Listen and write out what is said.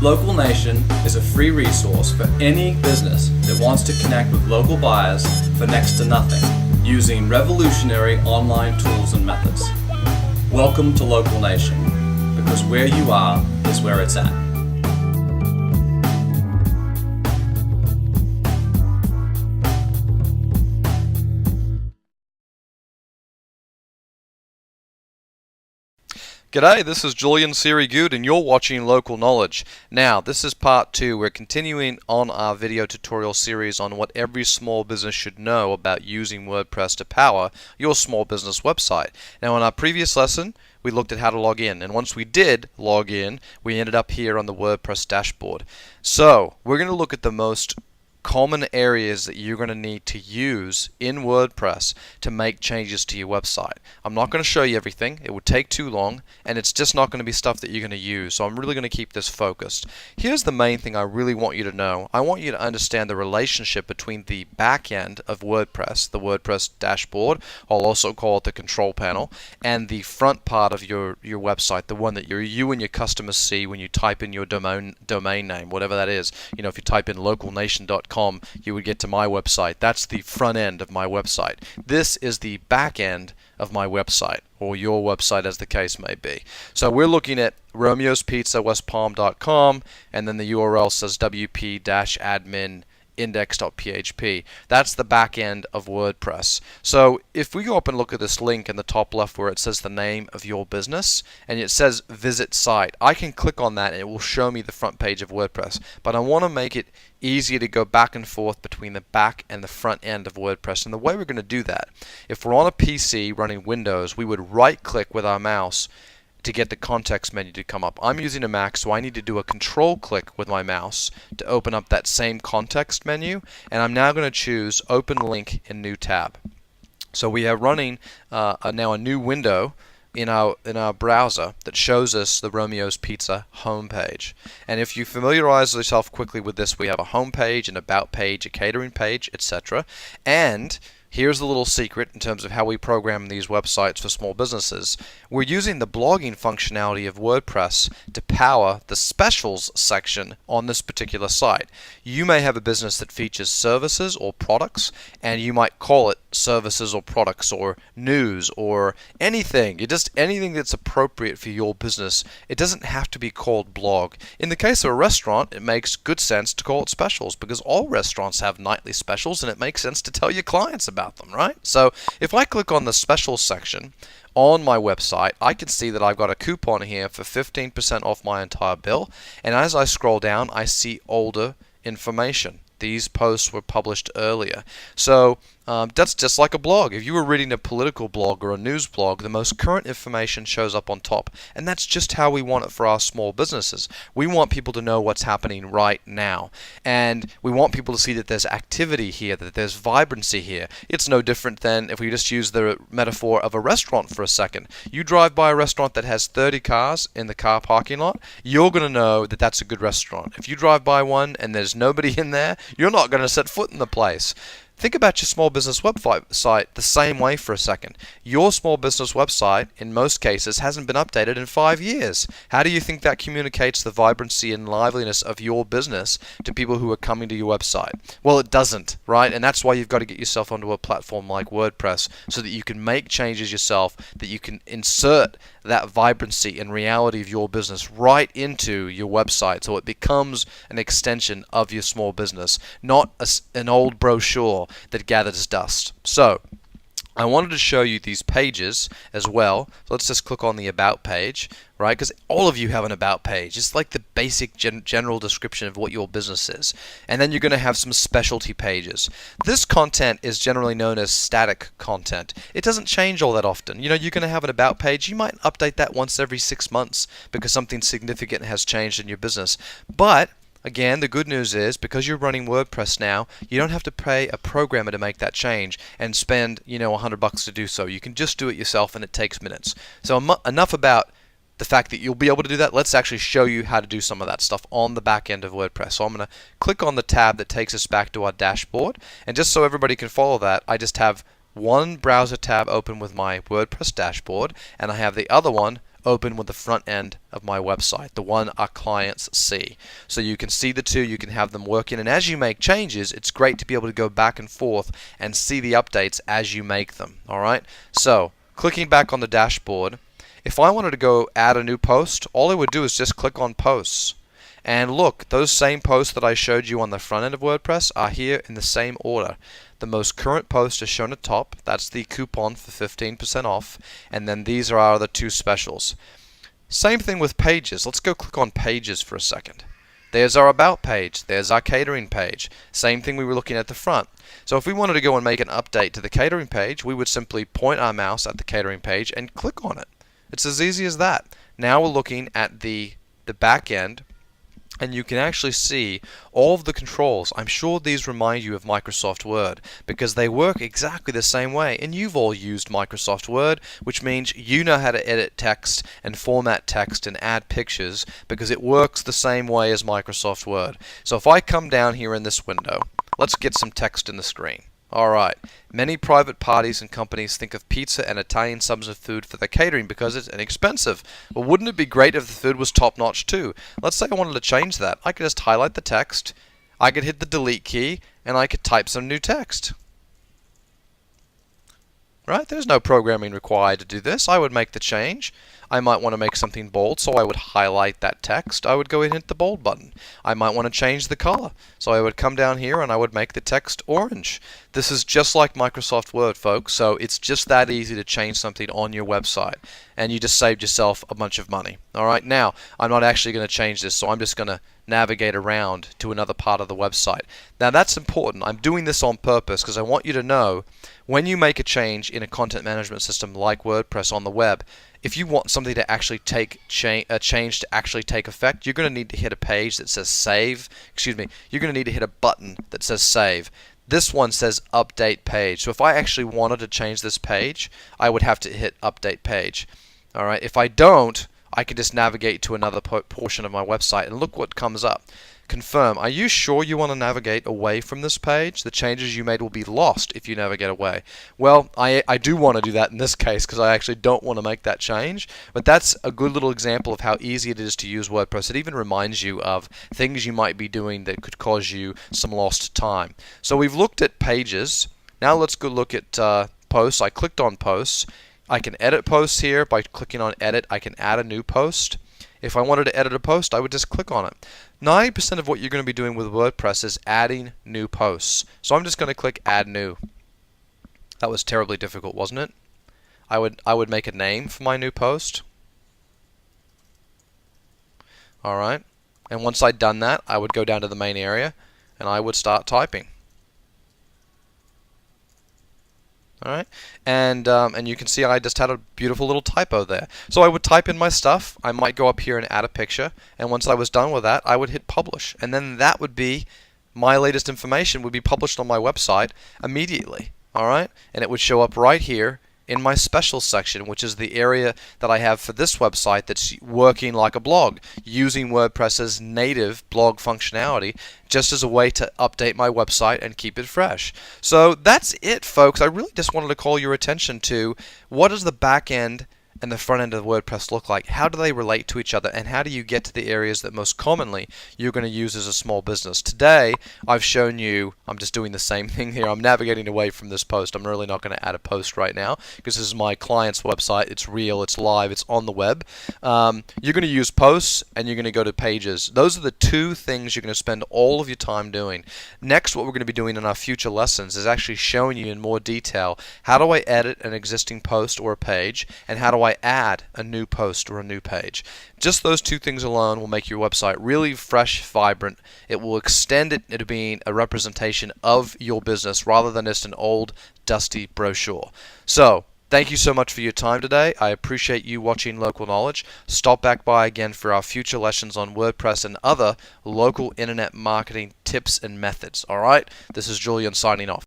Local Nation is a free resource for any business that wants to connect with local buyers for next to nothing, using revolutionary online tools and methods. Welcome to Local Nation, because where you are is where it's at. G'day, this is Julian Siri-Good and you're watching Local Knowledge. Now, this is part 2. We're continuing on our video tutorial series on what every small business should know about using WordPress to power your small business website. Now, in our previous lesson, we looked at how to log in, and once we did log in, we ended up here on the WordPress dashboard. So, we're going to look at the most common areas that you're going to need to use in WordPress to make changes to your website. I'm not going to show you everything. It would take too long, and it's just not going to be stuff that you're going to use. So I'm really going to keep this focused. Here's the main thing I really want you to know. I want you to understand the relationship between the back end of WordPress, the WordPress dashboard, I'll also call it the control panel, and the front part of your website, the one that you and your customers see when you type in your domain name, whatever that is. You know, if you type in localnation.com, you would get to my website. That's the front end of my website. This is the back end of my website, or your website as the case may be. So we're looking at Romeo's Pizza, westpalm.com, and then the URL says wp-admin index.php. That's the back end of WordPress. So if we go up and look at this link in the top left where it says the name of your business and it says visit site, I can click on that and it will show me the front page of WordPress. But I want to make it easier to go back and forth between the back and the front end of WordPress. And the way we're going to do that, if we're on a PC running Windows, we would right click with our mouse to get the context menu to come up. I'm using a Mac, so I need to do a control click with my mouse to open up that same context menu, and I'm now going to choose open link in new tab. So we are running now a new window in our browser that shows us the Romeo's Pizza homepage. And if you familiarize yourself quickly with this, we have a home page, an about page, a catering page, etc. And here's the little secret in terms of how we program these websites for small businesses. We're using the blogging functionality of WordPress to power the specials section on this particular site. You may have a business that features services or products, and you might call it services or products or news or anything. Just anything that's appropriate for your business. It doesn't have to be called blog. In the case of a restaurant, it makes good sense to call it specials because all restaurants have nightly specials, and it makes sense to tell your clients about them, right? So if I click on the specials section on my website, I can see that I've got a coupon here for 15% off my entire bill, and as I scroll down, I see older information. These posts were published earlier. So that's just like a blog. If you were reading a political blog or a news blog, the most current information shows up on top. And that's just how we want it for our small businesses. We want people to know what's happening right now. And we want people to see that there's activity here, that there's vibrancy here. It's no different than if we just use the metaphor of a restaurant for a second. You drive by a restaurant that has 30 cars in the car parking lot, you're going to know that that's a good restaurant. If you drive by one and there's nobody in there, you're not going to set foot in the place. Think about your small business website the same way for a second. Your small business website, in most cases, hasn't been updated in 5 years. How do you think that communicates the vibrancy and liveliness of your business to people who are coming to your website? Well, it doesn't, right? And that's why you've got to get yourself onto a platform like WordPress so that you can make changes yourself, that you can insert that vibrancy and reality of your business right into your website so it becomes an extension of your small business, not an old brochure that gathers dust. So I wanted to show you these pages as well. So let's just click on the About page, right? Because all of you have an About page. It's like the basic general description of what your business is. And then you're going to have some specialty pages. This content is generally known as static content. It doesn't change all that often. You know, you're going to have an About page. You might update that once every 6 months because something significant has changed in your business. But again, the good news is because you're running WordPress now, you don't have to pay a programmer to make that change and spend, $100 to do so. You can just do it yourself, and it takes minutes. So enough about the fact that you'll be able to do that. Let's actually show you how to do some of that stuff on the back end of WordPress. So I'm going to click on the tab that takes us back to our dashboard, and just so everybody can follow that, I just have one browser tab open with my WordPress dashboard, and I have the other one open with the front end of my website, the one our clients see. So you can see the two, you can have them working, and as you make changes, it's great to be able to go back and forth and see the updates as you make them. Alright, so clicking back on the dashboard, if I wanted to go add a new post, all I would do is just click on posts. And look, those same posts that I showed you on the front end of WordPress are here in the same order. The most current post is shown at top. That's the coupon for 15% off. And then these are our other two specials. Same thing with pages. Let's go click on pages for a second. There's our about page. There's our catering page. Same thing we were looking at the front. So if we wanted to go and make an update to the catering page, we would simply point our mouse at the catering page and click on it. It's as easy as that. Now we're looking at the back end, and you can actually see all of the controls. I'm sure these remind you of Microsoft Word because they work exactly the same way. And you've all used Microsoft Word, which means you know how to edit text and format text and add pictures because it works the same way as Microsoft Word. So if I come down here in this window, let's get some text in the screen. Alright, many private parties and companies think of pizza and Italian subs of food for their catering because it's inexpensive. Well, wouldn't it be great if the food was top-notch too? Let's say I wanted to change that. I could just highlight the text, I could hit the delete key, and I could type some new text. Right? There's no programming required to do this. I would make the change. I might want to make something bold, so I would highlight that text. I would go ahead and hit the bold button. I might want to change the color, so I would come down here and I would make the text orange. This is just like Microsoft Word, folks, so it's just that easy to change something on your website, and you just saved yourself a bunch of money. Alright, now, I'm not actually going to change this, so I'm just going to navigate around to another part of the website. Now that's important. I'm doing this on purpose because I want you to know when you make a change in a content management system like WordPress on the web, if you want something to actually a change to actually take effect, you're going to need to hit a page that says save. Excuse me. You're going to need to hit a button that says save. This one says update page. So if I actually wanted to change this page, I would have to hit update page. All right. If I don't, I can just navigate to another portion of my website and look what comes up. Confirm. Are you sure you want to navigate away from this page? The changes you made will be lost if you navigate away. Well, I do want to do that in this case because I actually don't want to make that change. But that's a good little example of how easy it is to use WordPress. It even reminds you of things you might be doing that could cause you some lost time. So we've looked at pages. Now let's go look at posts. I clicked on posts. I can edit posts here by clicking on edit. I can add a new post. If I wanted to edit a post, I would just click on it. 90% of what you're going to be doing with WordPress is adding new posts. So I'm just going to click add new. That was terribly difficult, wasn't it? I would make a name for my new post. Alright. And once I'd done that, I would go down to the main area and I would start typing. Alright, and you can see I just had a beautiful little typo there. So I would type in my stuff, I might go up here and add a picture, and once I was done with that, I would hit publish. And then that would be, my latest information would be published on my website immediately. Alright, and it would show up right here in my specials section, which is the area that I have for this website that's working like a blog, using WordPress's native blog functionality just as a way to update my website and keep it fresh. So that's it, folks. I really just wanted to call your attention to what does the back end and the front end of WordPress look like? How do they relate to each other? And how do you get to the areas that most commonly you're going to use as a small business? Today, I've shown you, I'm just doing the same thing here. I'm navigating away from this post. I'm really not going to add a post right now because this is my client's website. It's real, it's live, it's on the web. You're going to use posts and you're going to go to pages. Those are the two things you're going to spend all of your time doing. Next, what we're going to be doing in our future lessons is actually showing you in more detail how do I edit an existing post or a page, and how do I add a new post or a new page. Just those two things alone will make your website really fresh, vibrant. It will extend it into being a representation of your business rather than just an old, dusty brochure. So, thank you so much for your time today. I appreciate you watching Local Knowledge. Stop back by again for our future lessons on WordPress and other local internet marketing tips and methods. Alright, this is Julian signing off.